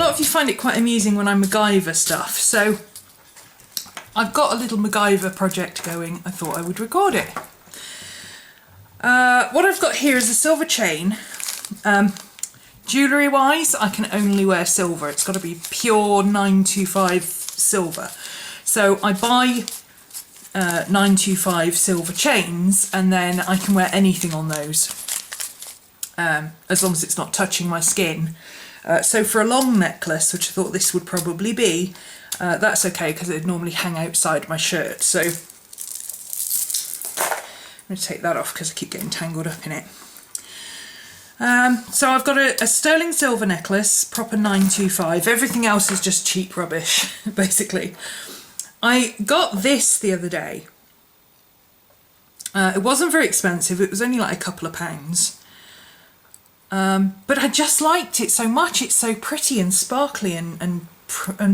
lot of you find it quite amusing when I MacGyver stuff, so I've got a little MacGyver project going. I thought I would record it. What I've got here is a silver chain. Jewellery wise, I can only wear silver. It's got to be pure 925 silver. So I buy 925 silver chains, and then I can wear anything on those, as long as it's not touching my skin. So for a long necklace, which I thought this would probably be, that's okay because it'd normally hang outside my shirt. So I'm going to take that off because I keep getting tangled up in it. So I've got a sterling silver necklace, proper 925. Everything else is just cheap rubbish, basically. I got this the other day. It wasn't very expensive. It was only like a couple of pounds. But I just liked it so much. It's so pretty and sparkly and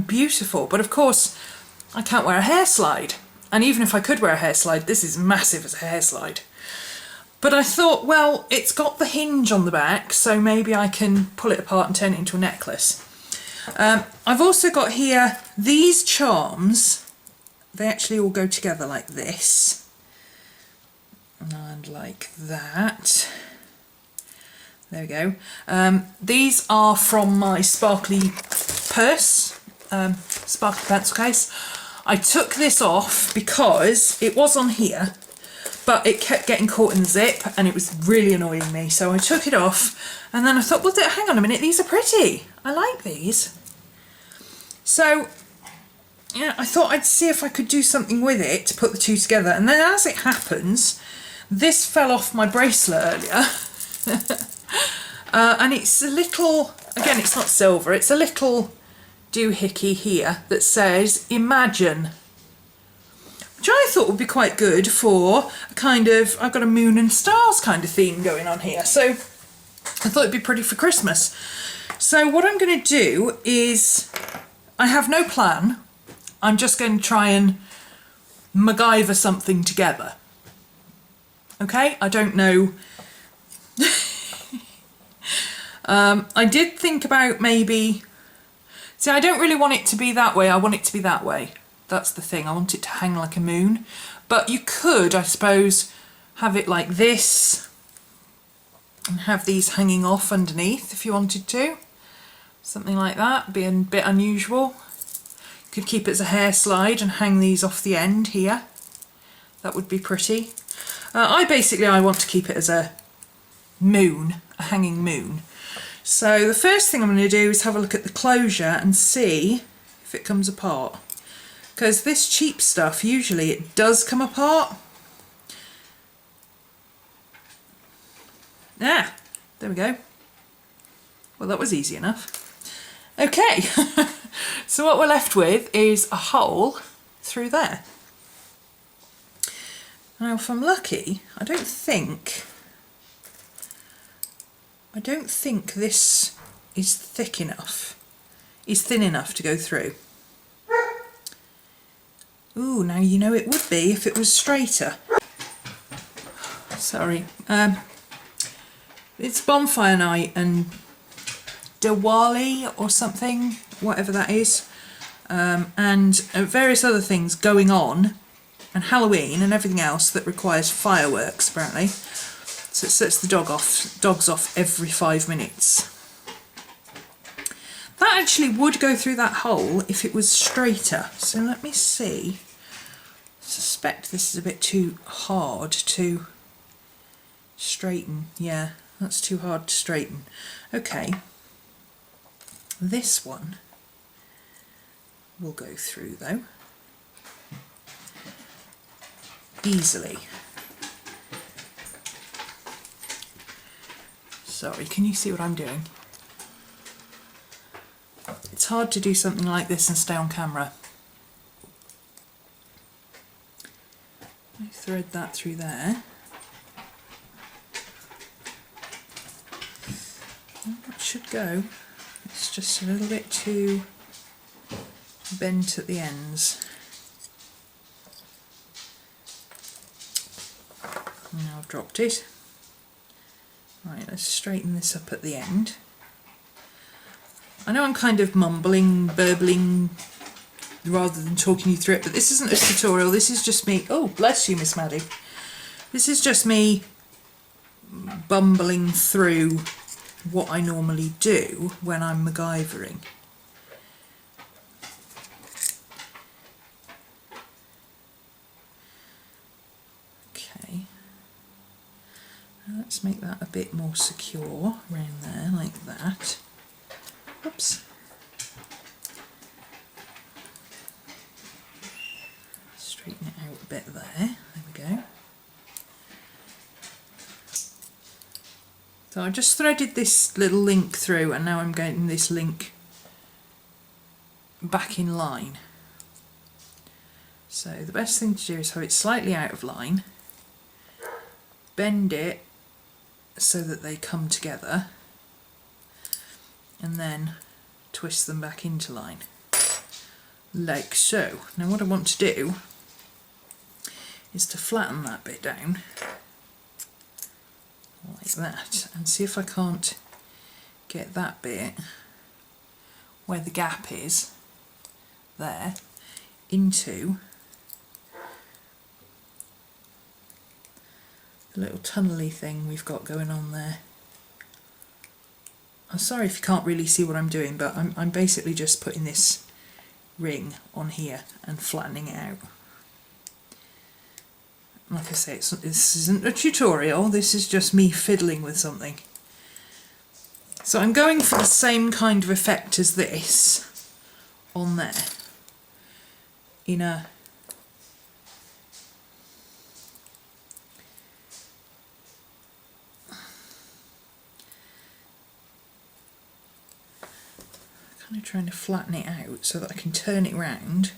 beautiful. But of course, I can't wear a hair slide. And even if I could wear a hair slide, this is massive as a hair slide. But I thought, well, it's got the hinge on the back, so maybe I can pull it apart and turn it into a necklace. I've also got here these charms. They actually all go together like this. And like that. There we go. These are from my sparkly purse, sparkly pencil case. I took this off because it was on here, but it kept getting caught in the zip and it was really annoying me. So I took it off, and then I thought, well, hang on a minute, these are pretty. I like these. So yeah, I thought I'd see if I could do something with it to put the two together. And then as it happens, this fell off my bracelet earlier. And it's a little, again, it's not silver, it's a little doohickey here that says imagine, which I thought would be quite good for a kind of, I've got a moon and stars kind of theme going on here, so I thought it'd be pretty for Christmas. So what I'm going to do is, I have no plan, I'm just going to try and MacGyver something together. Okay, I don't know. I did think about maybe, see, I don't really want it to be that way, I want it to be that way. That's the thing, I want it to hang like a moon. But you could, I suppose, have it like this and have these hanging off underneath if you wanted to. Something like that, be a bit unusual. You could keep it as a hair slide and hang these off the end here. That would be pretty. I want to keep it as a moon, a hanging moon. So the first thing I'm going to do is have a look at the closure and see if it comes apart. Because this cheap stuff, usually it does come apart. Ah, there we go. Well, that was easy enough. Okay, so what we're left with is a hole through there. Now, if I'm lucky, I don't think this is thick enough, is thin enough to go through. Ooh, now you know it would be if it was straighter. Sorry. It's bonfire night and Diwali or something, whatever that is, and various other things going on, and Halloween and everything else that requires fireworks apparently. So it sets the dogs off every 5 minutes. That actually would go through that hole if it was straighter. So let me see. I suspect this is a bit too hard to straighten. Yeah, that's too hard to straighten. Okay. This one will go through though. Easily. Sorry, can you see what I'm doing? It's hard to do something like this and stay on camera. I thread that through there. That should go. It's just a little bit too bent at the ends. Now I've dropped it. Right, let's straighten this up at the end. I know I'm kind of mumbling, burbling, rather than talking you through it, but this isn't a tutorial, this is just me. Oh, bless you, Miss Maddie. This is just me bumbling through what I normally do when I'm MacGyvering. Okay, now let's make that a bit more secure around there, like that. Oops. Straighten it out a bit there. There we go. So I just threaded this little link through, and now I'm getting this link back in line. So the best thing to do is have it slightly out of line, bend it so that they come together, and then twist them back into line, like so. Now what I want to do is to flatten that bit down, like that, and see if I can't get that bit where the gap is, there, into the little tunnely thing we've got going on there. I'm sorry if you can't really see what I'm doing, but I'm basically just putting this ring on here and flattening it out. Like I say, this isn't a tutorial, this is just me fiddling with something. So I'm going for the same kind of effect as this on there, in a kind of trying to flatten it out so that I can turn it round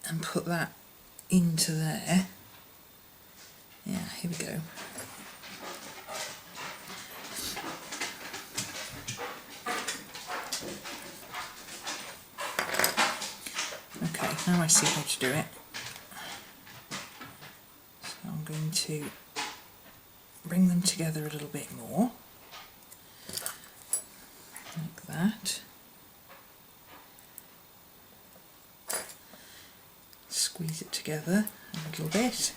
and put that into there. Yeah, here we go. Okay, now I see how to do it. So I'm going to bring them together a little bit more, like that. Squeeze it together a little bit,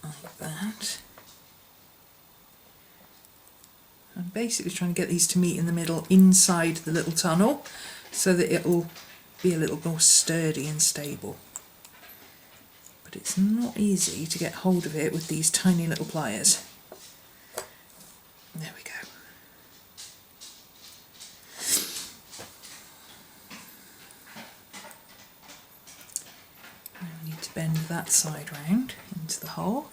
like that. I'm basically trying to get these to meet in the middle inside the little tunnel so that it'll be a little more sturdy and stable. But it's not easy to get hold of it with these tiny little pliers. There we go. Now we need to bend that side round into the hole.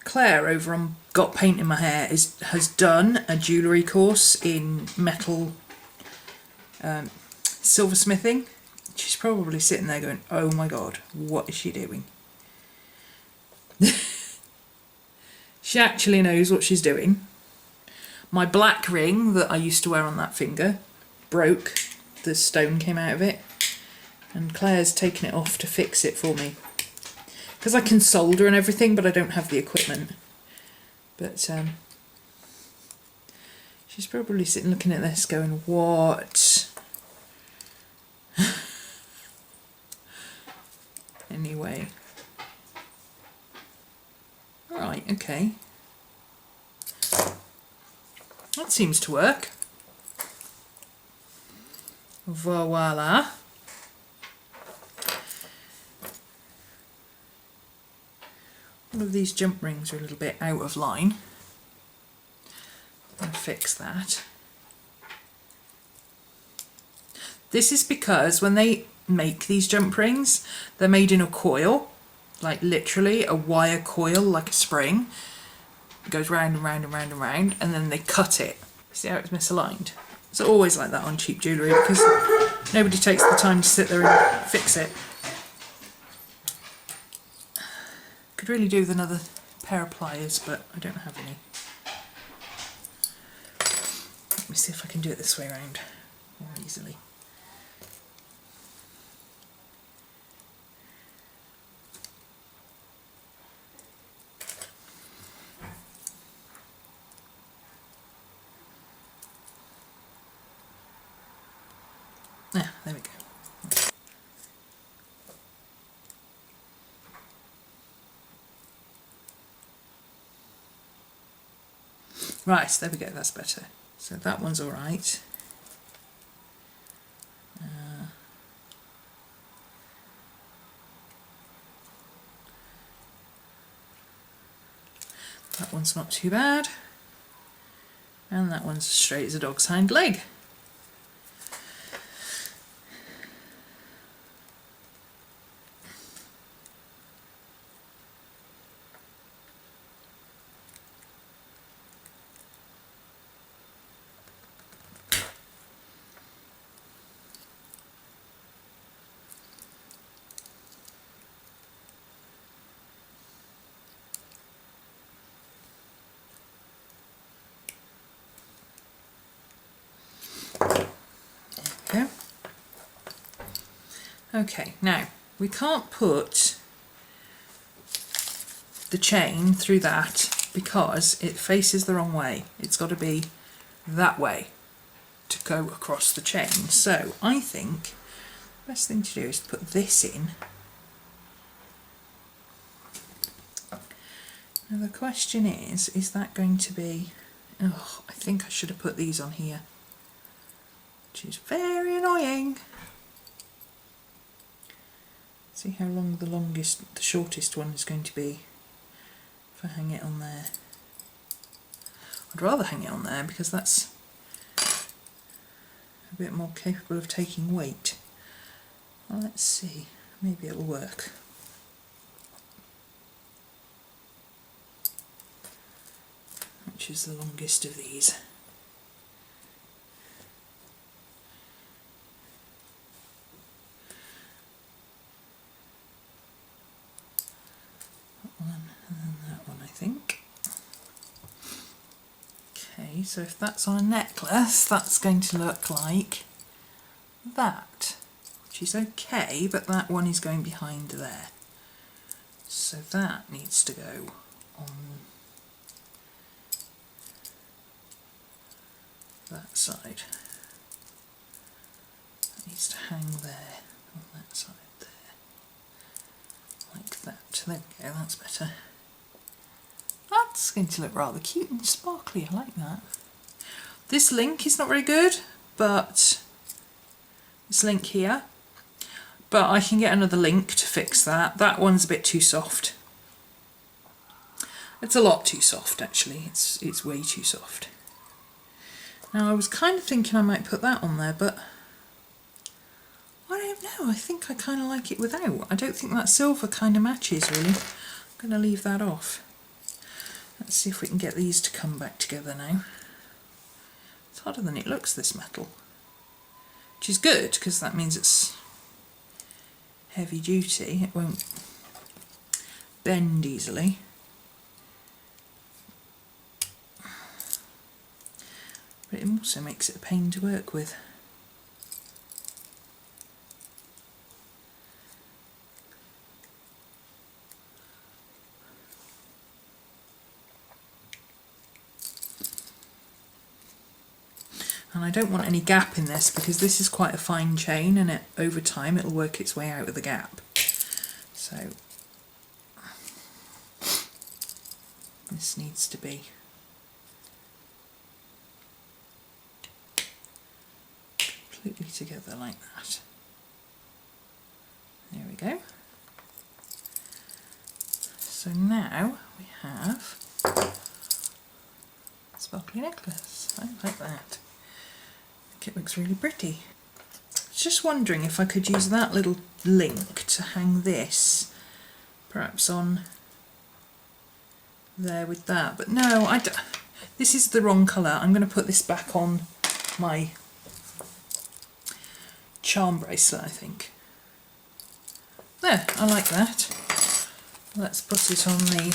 Claire over on Got Paint in My Hair has done a jewellery course in metal silversmithing. She's probably sitting there going, oh my god, what is she doing? She actually knows what she's doing. My black ring that I used to wear on that finger broke, the stone came out of it, and Claire's taken it off to fix it for me. Because I can solder and everything, but I don't have the equipment. But she's probably sitting looking at this going, what? Anyway. Right, okay. That seems to work. Voila. All of these jump rings are a little bit out of line. I'm going to fix that. This is because when they make these jump rings, they're made in a coil, like literally a wire coil, like a spring. It goes round and round and round and round, and then they cut it. See how it's misaligned? It's always like that on cheap jewellery because nobody takes the time to sit there and fix it. Could really do with another pair of pliers, but I don't have any. Let me see if I can do it this way around more easily. there we go. Right, there we go, that's better. So that one's all right. That one's not too bad. And that one's straight as a dog's hind leg. There we go. Okay, now we can't put the chain through that because it faces the wrong way. It's got to be that way to go across the chain. So I think the best thing to do is to put this in. Now the question is that going to be... Oh, I think I should have put these on here, which is very annoying. See how long the shortest one is going to be if I hang it on there. I'd rather hang it on there because that's a bit more capable of taking weight. Well, let's see, maybe it'll work. Which is the longest of these? That one and then that one, I think. Okay, so if that's on a necklace, that's going to look like that, which is okay, but that one is going behind there. So that needs to go on that side. That needs to hang there on that side there. Like that. There we go, that's better. That's going to look rather cute and sparkly, I like that. This link is not very good, but this link here, but I can get another link to fix that. That one's a bit too soft. It's a lot too soft actually, it's way too soft. Now I was kind of thinking I might put that on there, but I don't know, I think I kind of like it without. I don't think that silver kind of matches really. I'm going to leave that off. Let's see if we can get these to come back together now. It's harder than it looks, this metal. Which is good, because that means it's heavy duty. It won't bend easily. But it also makes it a pain to work with. And I don't want any gap in this because this is quite a fine chain and over time it'll work its way out of the gap. So this needs to be completely together like that. There we go. So now we have a sparkly necklace. I like that. It looks really pretty. I was just wondering if I could use that little link to hang this perhaps on there with that, but no, this is the wrong colour. I'm going to put this back on my charm bracelet, I think. There, I like that. Let's put it on the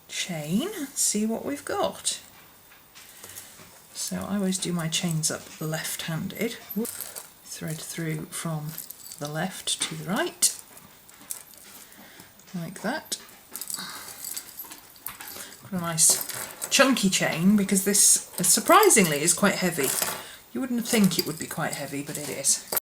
chain and see what we've got. So I always do my chains up left-handed. Thread through from the left to the right, like that. Got a nice chunky chain because this, surprisingly, is quite heavy. You wouldn't think it would be quite heavy, but it is.